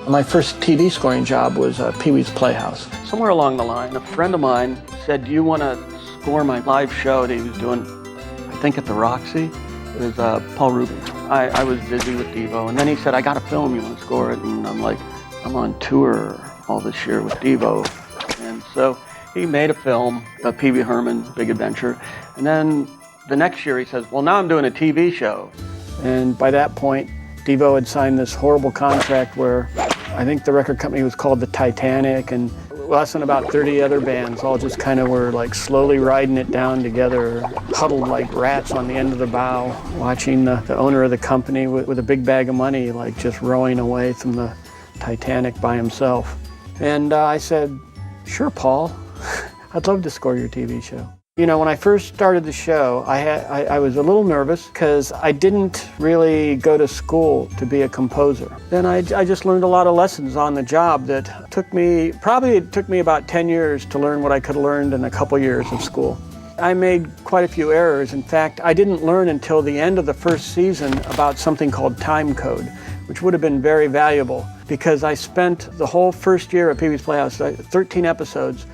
My first TV scoring job was Pee-wee's Playhouse. Somewhere along the line, a friend of mine said, "Do you want to score my live show that he was doing, I think at the Roxy?" It was Paul Rubin. I was busy with Devo, and then he said, "I got a film, you want to score it?" And I'm like, "I'm on tour all this year with Devo." And so he made a film, Pee Wee Herman, Big Adventure. And then the next year he says, "Well, now I'm doing a TV show." And by that point, Devo had signed this horrible contract where I think the record company was called the Titanic, and us and about 30 other bands all just kind of were like slowly riding it down together, huddled like rats on the end of the bow, watching the owner of the company with a big bag of money like just rowing away from the Titanic by himself. And I said, "Sure, Paul, I'd love to score your TV show." You know, when I first started the show, I was a little nervous because I didn't really go to school to be a composer. Then I just learned a lot of lessons on the job that it took me about 10 years to learn what I could have learned in a couple years of school. I made quite a few errors. In fact, I didn't learn until the end of the first season about something called time code, which would have been very valuable because I spent the whole first year at Pee-wee's Playhouse, 13 episodes.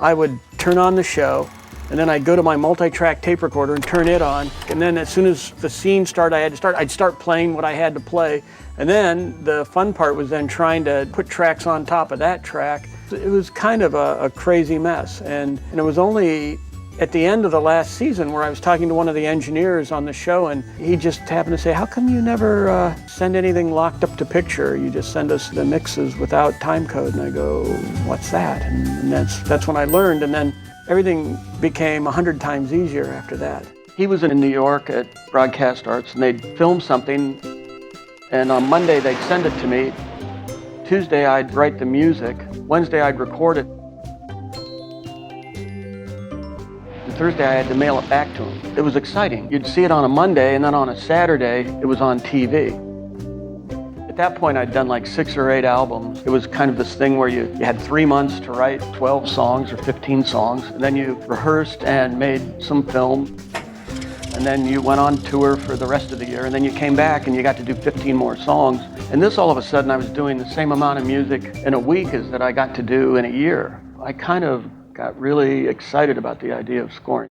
I would turn on the show, and then I'd go to my multi-track tape recorder and turn it on. And then as soon as the scene started, I'd start playing what I had to play. And then the fun part was then trying to put tracks on top of that track. It was kind of a crazy mess. And it was only at the end of the last season where I was talking to one of the engineers on the show, and he just happened to say, "How come you never send anything locked up to picture? You just send us the mixes without time code." And I go, "What's that?" And that's when I learned, and then everything became 100 times easier after that. He was in New York at Broadcast Arts, and they'd film something, and on Monday they'd send it to me. Tuesday I'd write the music. Wednesday I'd record it. And Thursday I had to mail it back to him. It was exciting. You'd see it on a Monday, and then on a Saturday it was on TV. At that point, I'd done like 6 or 8 albums. It was kind of this thing where you had 3 months to write 12 songs or 15 songs, and then you rehearsed and made some film, and then you went on tour for the rest of the year, and then you came back and you got to do 15 more songs. And this, all of a sudden, I was doing the same amount of music in a week as that I got to do in a year. I kind of got really excited about the idea of scoring.